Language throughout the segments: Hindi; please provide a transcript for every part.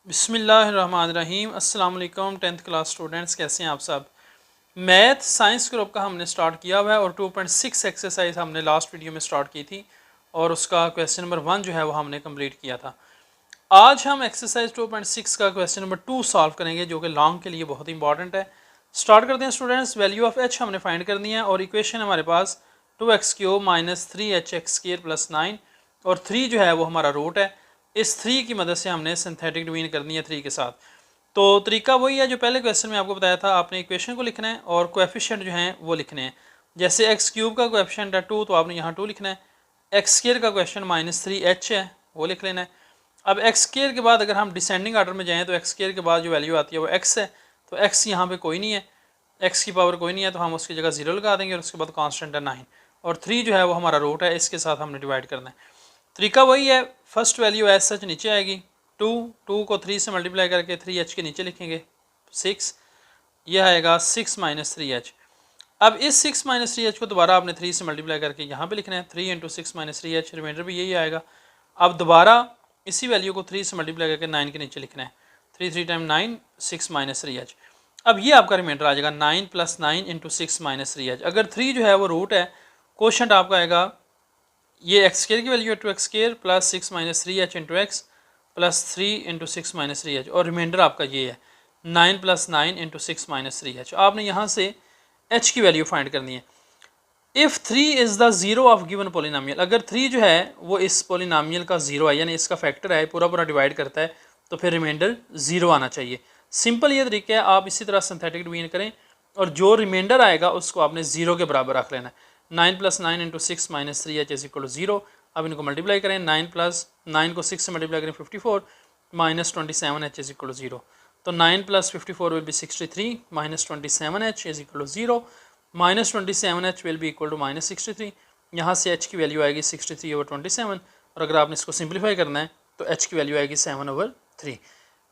बिस्मिल्लाहिर्रहमानिर्रहीम। अस्सलाम वालेकुम 10th क्लास स्टूडेंट्स, कैसे हैं आप सब। मैथ साइंस ग्रुप का हमने स्टार्ट किया हुआ है और 2.6 एक्सरसाइज हमने लास्ट वीडियो में स्टार्ट की थी और उसका क्वेश्चन नंबर 1 जो है वो हमने कंप्लीट किया था। आज हम एक्सरसाइज 2.6 का क्वेश्चन नंबर 2 सॉल्व करेंगे जो कि लॉन्ग के लिए बहुत इंपॉर्टेंट है। स्टार्ट करते हैं स्टूडेंट्स। वैल्यू ऑफ एच हमने फाइंड करनी है और इक्वेशन हमारे पास 2x³ माइनस 3hx² प्लस 9 और 3 जो है वो हमारा रूट है। इस 3 की मदद से हमने सिंथेटिक डिवीजन करनी है 3 के साथ। तो तरीका वही है जो पहले क्वेश्चन में आपको बताया था। आपने इक्वेशन को लिखना है और कोएफिशिएंट जो हैं वो लिखने हैं। जैसे x³ का कोएफिशिएंट है 2 तो आपने यहाँ 2 लिखना है। x² का क्वेश्चन माइनस 3h है वो लिख लेना है। अब x² के बाद अगर हम डिसेंडिंग आर्डर में जाएँ तो x² के बाद जो वैल्यू आती है वो x है। तो x यहाँ पे कोई नहीं है, x की पावर कोई नहीं है तो हम उसकी जगह 0 लगा देंगे और उसके बाद कांस्टेंट है 9 और 3 जो है वो हमारा रूट है। इसके साथ हमने डिवाइड करना है। तरीका वही है, फर्स्ट वैल्यू एज सच नीचे आएगी 2 को 3 से मल्टीप्लाई करके 3h के नीचे लिखेंगे 6, यह आएगा 6 माइनस 3h। अब इस 6 माइनस 3h को दोबारा आपने 3 से मल्टीप्लाई करके यहाँ पे लिखना है 3 इंटू 6 माइनस 3h, रिमाइंडर भी यही आएगा। अब दोबारा इसी वैल्यू को 3 से मल्टीप्लाई करके 9 के नीचे लिखना है 3 टाइम 9 6 माइनस 3h। अब ये आपका रिमाइंडर आ जाएगा 9 प्लस 9 इंटू 6 माइनस 3h। अगर 3 जो है वो रूट है, क्वोशंट आपका आएगा ये x² की वैल्यू है 2x² plus 6 minus 3h into x plus 3 into 6 minus 3h और रिमाइंडर आपका ये है 9 प्लस 9 इंटू 6 माइनस 3h। आपने यहाँ से h की वैल्यू फाइंड करनी है। If 3 is the zero of given polynomial, अगर 3 जो है वो इस पोलिनोमियल का ज़ीरो है यानी इसका फैक्टर है, पूरा पूरा डिवाइड करता है, तो फिर रिमाइंडर 0 आना चाहिए। सिंपल ये तरीका है। आप इसी तरह सिंथेटिक डिवीजन करें और जो रिमाइंडर आएगा उसको आपने 0 के बराबर रख लेना है। 9 plus 9 into 6 minus 3h is equal to 0। अब इनको मल्टीप्लाई करें, 9 प्लस 9 को 6 से मल्टीप्लाई करें 54 minus 27h is equal to 0। तो 9 plus 54 will be 63 minus 27h is equal to 0। Minus 27h will be equal to minus 63। यहाँ से h की वैल्यू आएगी 63/27 और अगर आपने इसको सिंप्लीफाई करना है तो h की वैल्यू आएगी 7/3।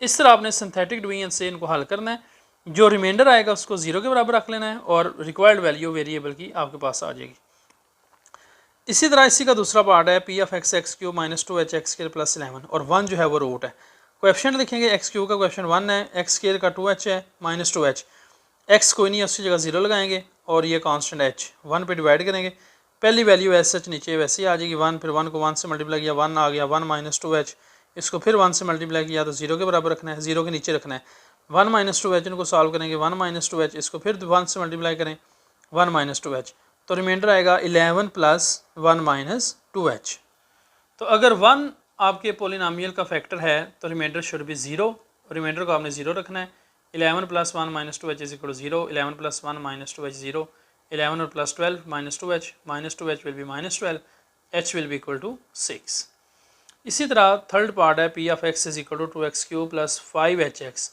इस तरह आपने सिंथेटिक डिवीजन से इनको हल करना है। जो रिमाइंडर आएगा उसको 0 के बराबर रख लेना है और रिक्वायर्ड वैल्यू वेरिएबल की आपके पास आ जाएगी। इसी तरह इसी का दूसरा पार्ट है p of x³ minus 2hx² plus 11 और 1 जो है वो रूट है। कोएफिशिएंट लिखेंगे, x³ का कोएफिशिएंट 1 है, x² का 2h है माइनस 2h, x कोई नहीं है उसकी जगह 0 लगाएंगे और ये कांस्टेंट h 1 पे डिवाइड करेंगे। पहली वैल्यू एज सच नीचे वैसे ही आ जाएगी 1, फिर 1 को 1 से मल्टीप्लाई किया 1 आ गया 1 माइनस 2h, इसको फिर 1 से मल्टीप्लाई किया तो 0 के बराबर रखना है, 0 के नीचे रखना है। 1 माइनस 2h इनको सॉल्व करेंगे 1 माइनस 2h, इसको फिर 1 से मल्टीप्लाई करें 1 माइनस 2h, तो रिमाइंडर आएगा 11 प्लस 1 माइनस 2h। तो अगर 1 आपके पोलिनोमियल का फैक्टर है तो रिमाइंडर शुड बी 0, रिमाइंडर को आपने 0 रखना है। 11 plus 1 minus 2h is equal to 0, 11 plus 1 minus 2h 0, 11 और plus 12 minus 2h will be minus 12, h will be equal to 6। इसी तरह थर्ड पार्ट है p of x is equal to 2x³ plus 5hx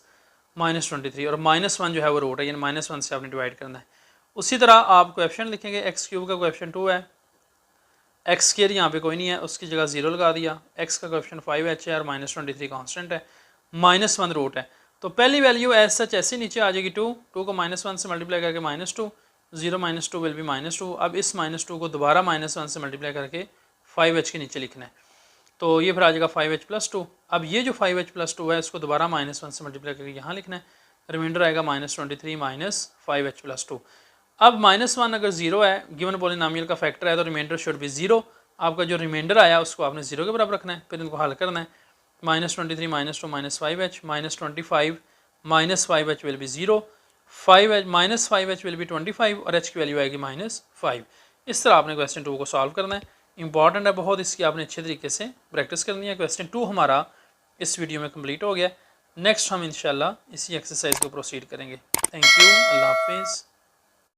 minus 23 और माइनस 1 जो है वो रूट है यानी माइनस 1 से आपने डिवाइड करना है। उसी तरह आप कोएफिशिएंट लिखेंगे, x³ का कोएफिशिएंट 2 है, x² यहाँ पे कोई नहीं है उसकी जगह 0 लगा दिया, x का कोएफिशिएंट 5h है और माइनस 23 कांस्टेंट है, माइनस 1 रूट है। तो पहली वैल्यू एज सच ऐसे नीचे आ जाएगी 2 को माइनस 1 से मल्टीप्लाई करके minus 2, 0 minus 2 will be minus 2। अब इस माइनस 2 को दोबारा माइनस 1 से मल्टीप्लाई करके 5h के नीचे लिखना है, तो ये फिर आ जाएगा 5h प्लस 2। अब ये जो 5h प्लस 2 है इसको दोबारा माइनस 1 से मल्टीप्लाई करके यहाँ लिखना है, रिमाइंडर आएगा माइनस 23 माइनस 5h प्लस 2। अब माइनस 1 अगर 0 है, गिवन पोलिनोमियल का फैक्टर है, तो रिमाइंडर शुड बी 0। आपका जो रिमाइंडर आया उसको आपने 0 के बराबर रखना है, फिर इनको हल करना है। Minus 23 minus 2 minus 5h, minus 25 minus 5h will be 0, 5h minus 5h will be 25 और h की वैल्यू आएगी माइनस 5। इस तरह आपने क्वेश्चन 2 को सॉल्व करना है। इंपॉर्टेंट है बहुत, इसकी आपने अच्छे तरीके से प्रैक्टिस करनी है। क्वेश्चन 2 हमारा इस वीडियो में कंप्लीट हो गया। नेक्स्ट हम इंशाल्लाह इसी एक्सरसाइज को प्रोसीड करेंगे। थैंक यू, अल्लाह हाफिज़।